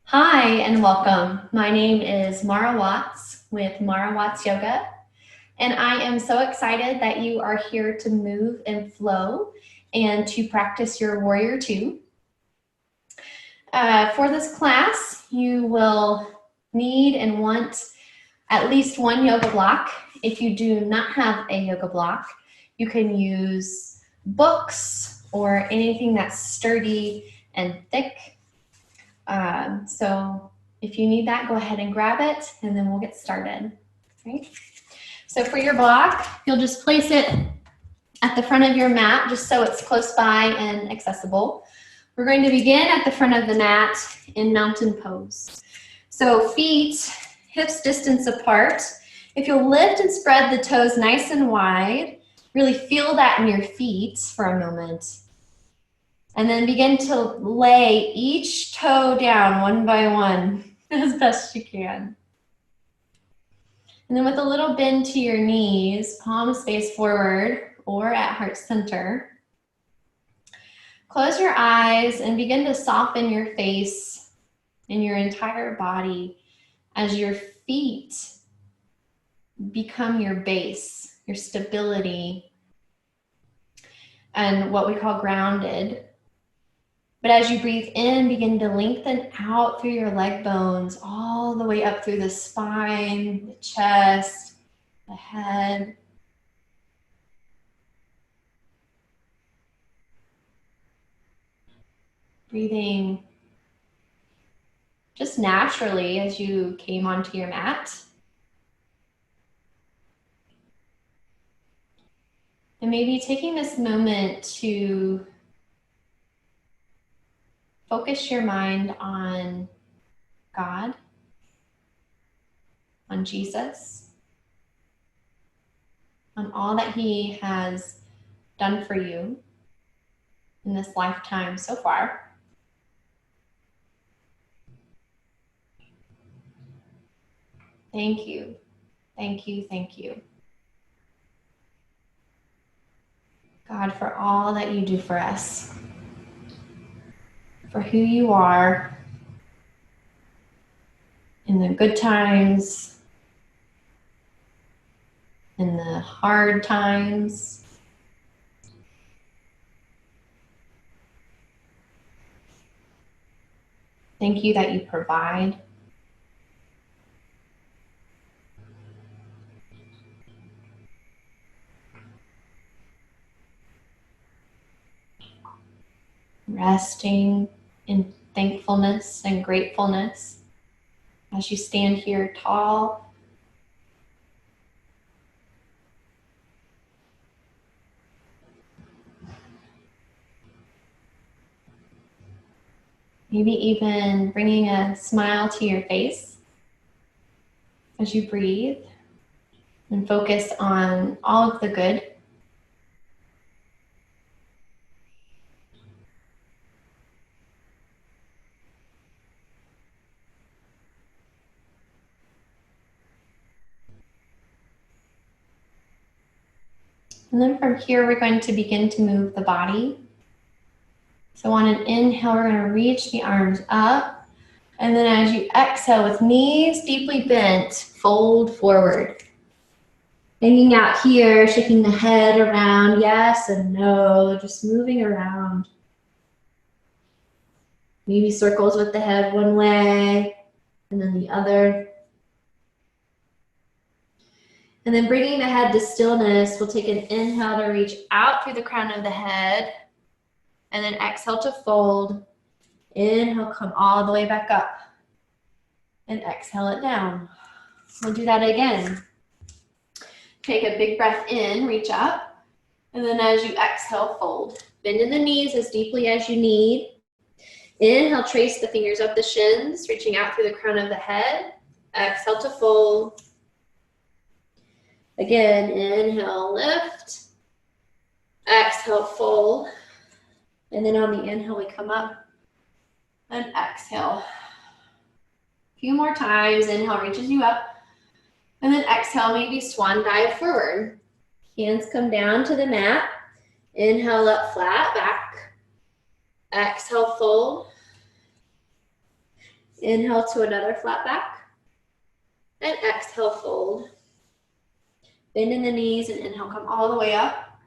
Hi and welcome. My name is Mara Watts with Mara Watts Yoga, and I am so excited that you are here to move and flow and to practice your Warrior Two. For this class, you will need and want at least one yoga block. If you do not have a yoga block, you can use books or anything that's sturdy and thick. So if you need that, go ahead and grab it, and then we'll get started. Right? So for your block, you'll just place it at the front of your mat, just so it's close by and accessible. We're going to begin at the front of the mat in mountain pose. So feet, hips distance apart. If you'll lift and spread the toes nice and wide, really feel that in your feet for a moment. And then begin to lay each toe down one by one as best you can. And then with a little bend to your knees, palms face forward or at heart center. Close your eyes and begin to soften your face and your entire body as your feet become your base, your stability, and what we call grounded. But as you breathe in, begin to lengthen out through your leg bones, all the way up through the spine, the chest, the head. Breathing just naturally as you came onto your mat. And maybe taking this moment to focus your mind on God, on Jesus, on all that He has done for you in this lifetime so far. Thank you, thank you, thank you, God, for all that you do for us, for who you are in the good times, in the hard times. Thank you that you provide. Resting in thankfulness and gratefulness as you stand here tall. Maybe even bringing a smile to your face as you breathe and focus on all of the good. And then from here, we're going to begin to move the body. So on an inhale, we're going to reach the arms up. And then as you exhale with knees deeply bent, fold forward. Hanging out here, shaking the head around, yes and no, just moving around. Maybe circles with the head one way and then the other. And then bringing the head to stillness, we'll take an inhale to reach out through the crown of the head. And then exhale to fold. Inhale, come all the way back up. And exhale it down. We'll do that again. Take a big breath in, reach up. And then as you exhale, fold. Bend in the knees as deeply as you need. Inhale, trace the fingers up the shins, reaching out through the crown of the head. Exhale to fold. Again, inhale, lift. Exhale, fold. And then on the inhale, we come up and exhale. A few more times. Inhale reaches you up. And then exhale, maybe swan dive forward. Hands come down to the mat. Inhale up flat back. Exhale, fold. Inhale to another flat back. And exhale, fold. Bend in the knees and inhale, come all the way up.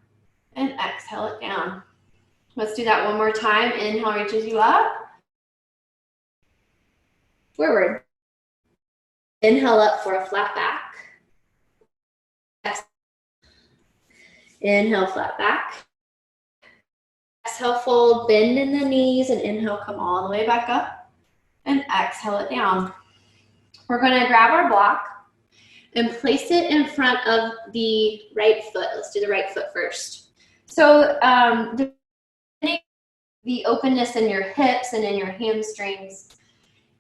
And exhale it down. Let's do that one more time. Inhale reaches you up. Forward. Inhale up for a flat back. Exhale. Inhale, flat back. Exhale, fold, bend in the knees, and inhale, come all the way back up. And exhale it down. We're going to grab our block and place it in front of the right foot. Let's do the right foot first. So depending on the openness in your hips and in your hamstrings,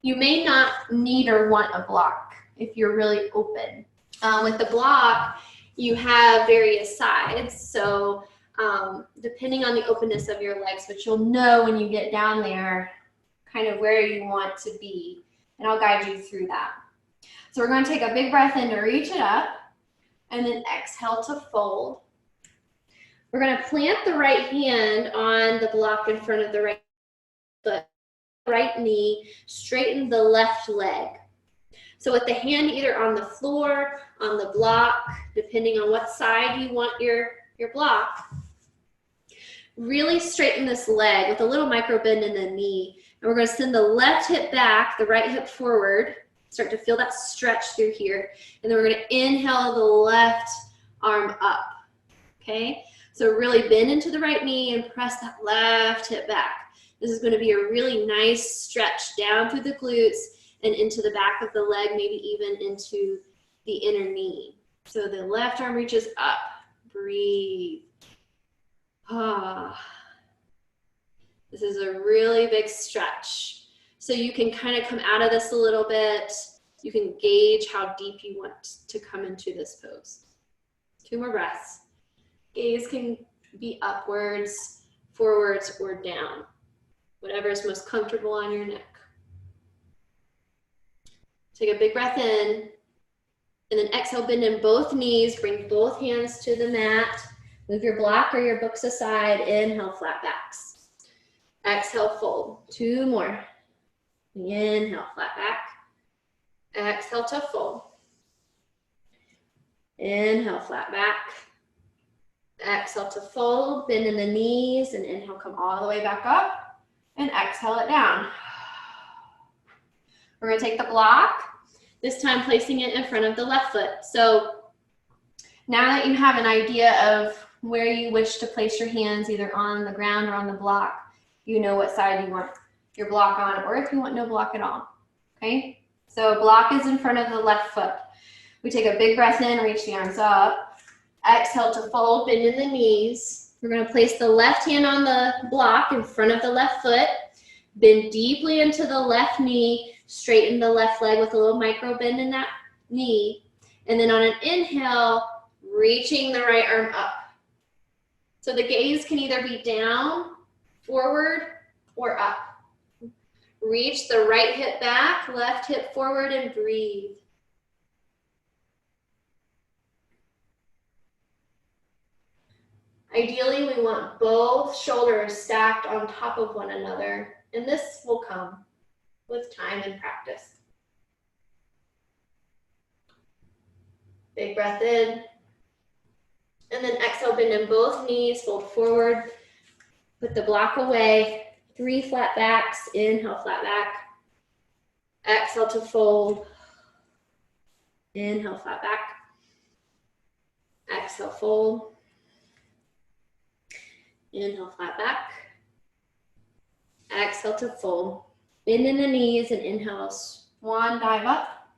you may not need or want a block if you're really open. With the block, you have various sides. So depending on the openness of your legs, but you'll know when you get down there kind of where you want to be. And I'll guide you through that. So we're going to take a big breath in to reach it up, and then exhale to fold. We're going to plant the right hand on the block in front of the right foot, right knee, straighten the left leg. So with the hand either on the floor, on the block, depending on what side you want your block, really straighten this leg with a little micro bend in the knee. And we're going to send the left hip back, the right hip forward. Start to feel that stretch through here. And then we're going to inhale the left arm up. Okay? So really bend into the right knee and press that left hip back. This is going to be a really nice stretch down through the glutes and into the back of the leg, maybe even into the inner knee. So the left arm reaches up. Breathe. Ah. This is a really big stretch. So you can kind of come out of this a little bit. You can gauge how deep you want to come into this pose. 2 more breaths. Gaze can be upwards, forwards, or down. Whatever is most comfortable on your neck. Take a big breath in, and then exhale, bend in both knees, bring both hands to the mat. Move your block or your books aside. Inhale, flat backs. Exhale, fold. 2 more. Inhale, flat back. Exhale to fold. Inhale, flat back. Exhale to fold. Bend in the knees and inhale, come all the way back up. And exhale it down. We're going to take the block, this time placing it in front of the left foot. So now that you have an idea of where you wish to place your hands, either on the ground or on the block, you know what side you want your block on, or if you want no block at all. Okay? So block is in front of the left foot. We take a big breath in, reach the arms up. Exhale to fold, bend in the knees. We're going to place the left hand on the block in front of the left foot. Bend deeply into the left knee. Straighten the left leg with a little micro bend in that knee. And then on an inhale, reaching the right arm up. So the gaze can either be down, forward, or up. Reach the right hip back, left hip forward, and breathe. Ideally, we want both shoulders stacked on top of one another, and this will come with time and practice. Big breath in, and then exhale, bend in both knees, fold forward, put the block away. 3 flat backs, inhale, flat back. Exhale to fold. Inhale, flat back. Exhale, fold. Inhale, flat back. Exhale to fold. Bend in the knees and inhale, swan dive up.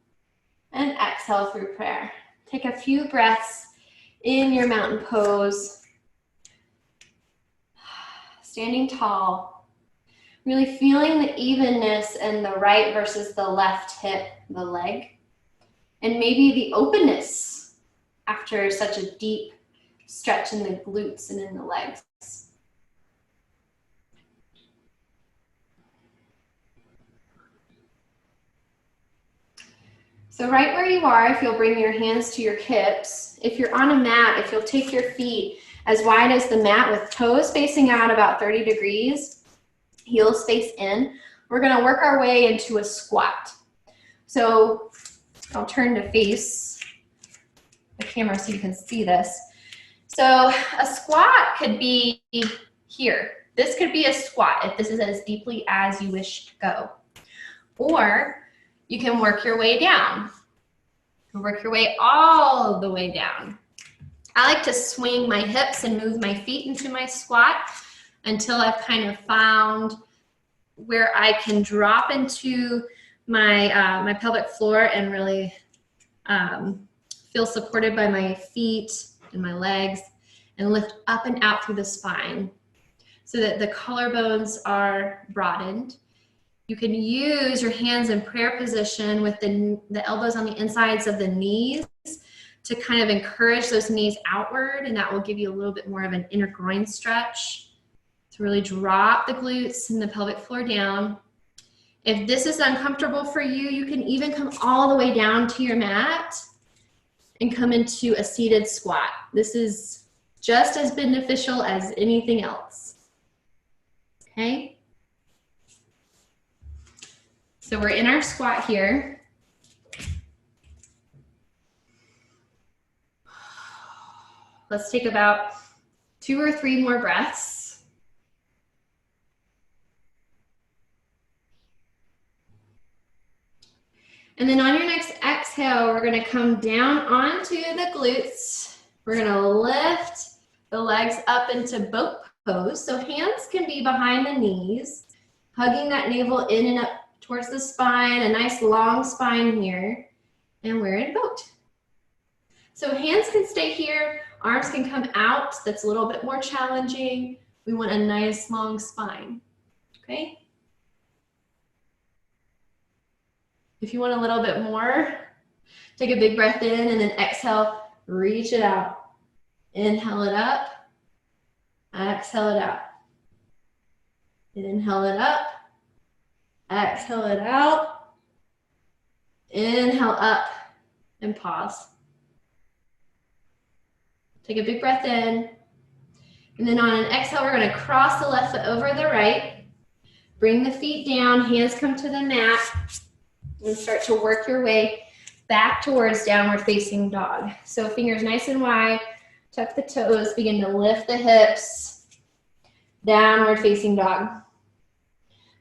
And exhale through prayer. Take a few breaths in your mountain pose. Standing tall. Really feeling the evenness in the right versus the left hip, the leg. And maybe the openness after such a deep stretch in the glutes and in the legs. So right where you are, if you'll bring your hands to your hips, if you're on a mat, if you'll take your feet as wide as the mat with toes facing out about 30 degrees, heels face in, we're gonna work our way into a squat. So I'll turn to face the camera so you can see this. So a squat could be here. This could be a squat if this is as deeply as you wish to go. Or you can work your way down. Work your way all the way down. I like to swing my hips and move my feet into my squat until I've kind of found where I can drop into my, my pelvic floor and really feel supported by my feet and my legs, and lift up and out through the spine so that the collarbones are broadened. You can use your hands in prayer position with the elbows on the insides of the knees to kind of encourage those knees outward, and that will give you a little bit more of an inner groin stretch to really drop the glutes and the pelvic floor down. If this is uncomfortable for you, you can even come all the way down to your mat and come into a seated squat. This is just as beneficial as anything else. Okay? So we're in our squat here. Let's take about 2 or 3 more breaths. And then on your next exhale, we're gonna come down onto the glutes. We're gonna lift the legs up into boat pose. So hands can be behind the knees, hugging that navel in and up towards the spine, a nice long spine here, and we're in boat. So hands can stay here, arms can come out. That's a little bit more challenging. We want a nice long spine, okay? If you want a little bit more, take a big breath in and then exhale, reach it out. Inhale it up, exhale it out. Inhale it up, exhale it out. Inhale up and pause. Take a big breath in. And then on an exhale, we're gonna cross the left foot over the right. Bring the feet down, hands come to the mat, and start to work your way back towards downward facing dog. So fingers nice and wide, tuck the toes, begin to lift the hips, downward facing dog.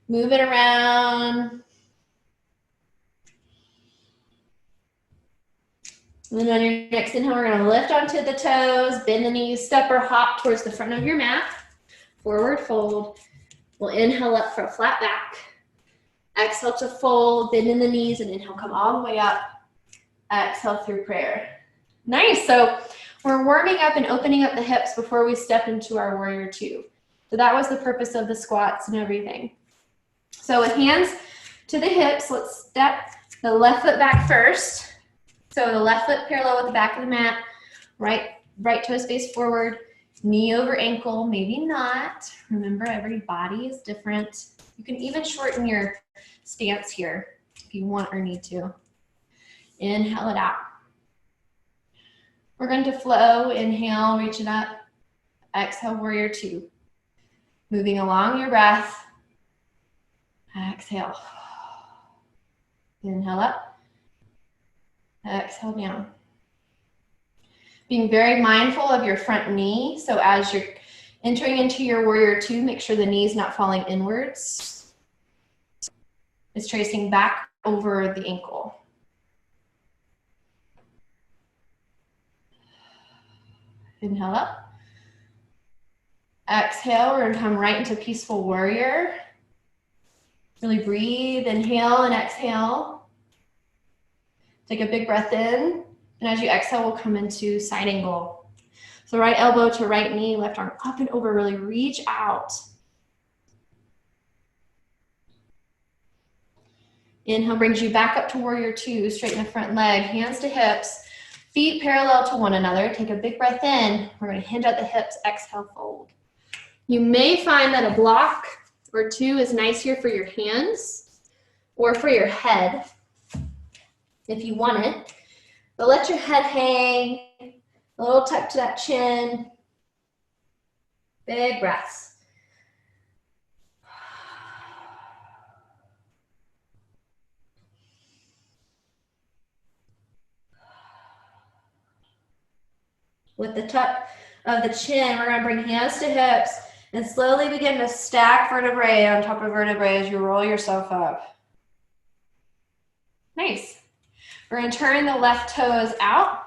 Move it around. And then on your next inhale, we're gonna lift onto the toes, bend the knees, step or hop towards the front of your mat, forward fold. We'll inhale up for a flat back. Exhale to fold, bend in the knees, and inhale, come all the way up. Exhale through prayer. Nice, so we're warming up and opening up the hips before we step into our warrior 2. So that was the purpose of the squats and everything. So with hands to the hips, let's step the left foot back first. So the left foot parallel with the back of the mat, right toes face forward, knee over ankle, maybe not. Remember, every body is different. You can even shorten your stance here if you want or need to. Inhale it out. We're going to flow. Inhale, reach it up. Exhale, warrior 2. Moving along your breath. Exhale. Inhale up. Exhale down. Being very mindful of your front knee. So as you're entering into your warrior 2, make sure the knee's not falling inwards. It's tracing back over the ankle. Inhale up. Exhale, we're gonna come right into peaceful warrior. Really breathe, inhale and exhale. Take a big breath in, and as you exhale, we'll come into side angle. So right elbow to right knee, left arm up and over, really reach out. Inhale brings you back up to warrior 2, straighten the front leg, hands to hips, feet parallel to one another. Take a big breath in. We're gonna hinge at the hips, exhale, fold. You may find that a block or 2 is nice here for your hands or for your head if you want it. But let your head hang, a little tuck to that chin. Big breaths. With the tuck of the chin, we're going to bring hands to hips and slowly begin to stack vertebrae on top of vertebrae as you roll yourself up. Nice. We're going to turn the left toes out.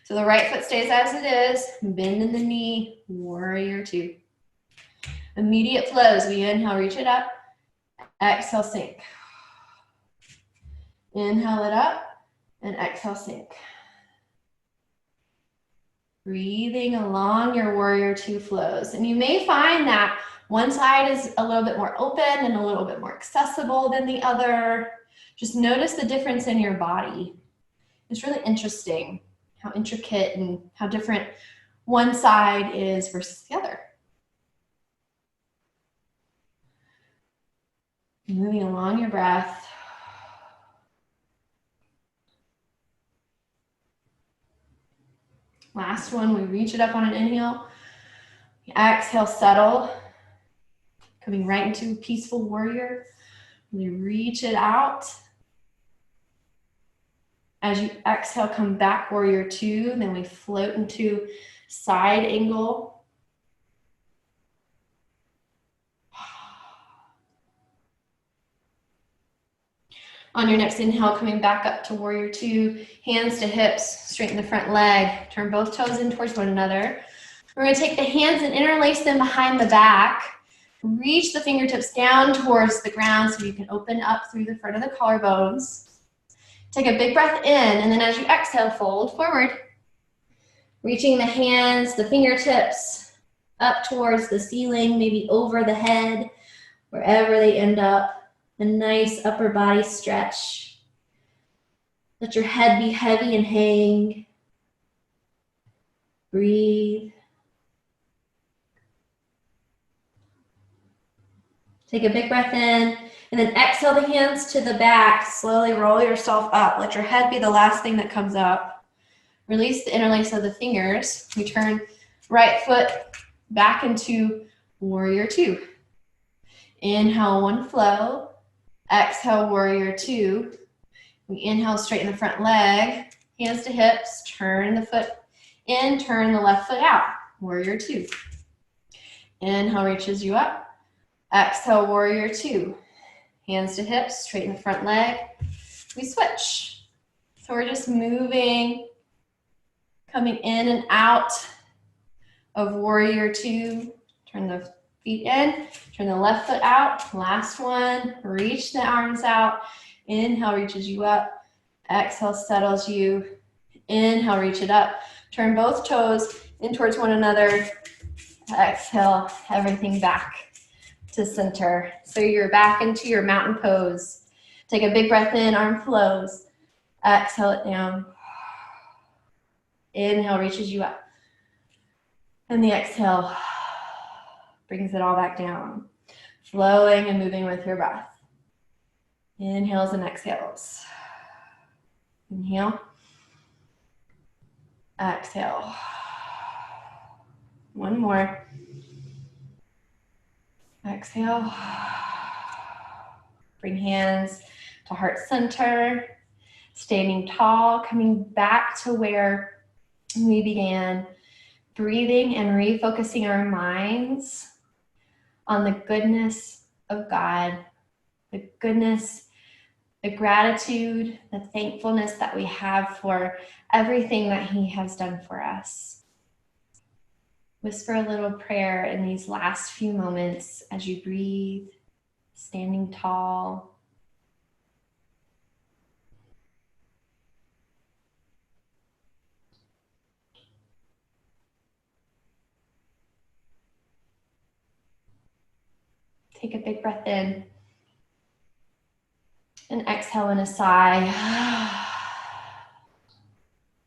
So the right foot stays as it is. Bend in the knee, warrior two. Immediate flows. We inhale, reach it up. Exhale, sink. Inhale it up and exhale, sink. Breathing along your warrior two flows. And you may find that one side is a little bit more open and a little bit more accessible than the other. Just notice the difference in your body. It's really interesting how intricate and how different one side is versus the other. Moving along your breath. Last one, we reach it up on an inhale. Exhale, settle. Coming right into peaceful warrior. We reach it out. As you exhale, come back, warrior two. Then we float into side angle. On your next inhale, coming back up to warrior two, hands to hips, straighten the front leg, turn both toes in towards one another. We're going to take the hands and interlace them behind the back. Reach the fingertips down towards the ground so you can open up through the front of the collarbones. Take a big breath in, and then as you exhale, fold forward. Reaching the hands, the fingertips up towards the ceiling, maybe over the head, wherever they end up. A nice upper body stretch. Let your head be heavy and hang. Breathe. Take a big breath in, and then exhale the hands to the back. Slowly roll yourself up. Let your head be the last thing that comes up. Release the interlace of the fingers. We turn right foot back into warrior two. Inhale, one flow. Exhale, warrior two. We inhale, straighten the front leg, hands to hips, turn the foot in, turn the left foot out, warrior two. Inhale, reaches you up. Exhale, warrior two. Hands to hips, straighten the front leg. We switch. So we're just moving, coming in and out of warrior two. Turn the feet in, turn the left foot out. Last one, reach the arms out. Inhale, reaches you up. Exhale, settles you. Inhale, reach it up. Turn both toes in towards one another. Exhale, everything back to center. So you're back into your mountain pose. Take a big breath in, arm flows. Exhale it down. Inhale, reaches you up. And the exhale brings it all back down. Flowing and moving with your breath. Inhales and exhales. Inhale. Exhale. One more. Exhale. Bring hands to heart center. Standing tall, coming back to where we began. Breathing and refocusing our minds on the goodness of God, the goodness, the gratitude, the thankfulness that we have for everything that He has done for us. Whisper a little prayer in these last few moments as you breathe, standing tall. Take a big breath in and exhale in a sigh.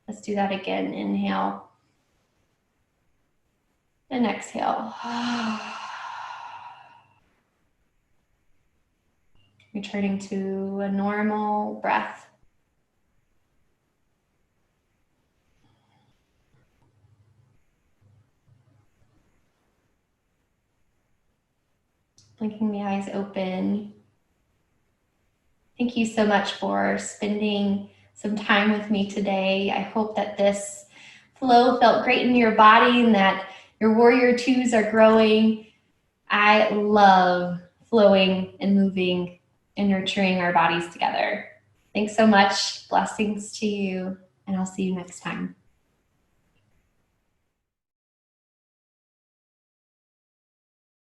Let's do that again. Inhale and exhale. Returning to a normal breath. Blinking the eyes open. Thank you so much for spending some time with me today. I hope that this flow felt great in your body and that your warrior twos are growing. I love flowing and moving and nurturing our bodies together. Thanks so much. Blessings to you, and I'll see you next time.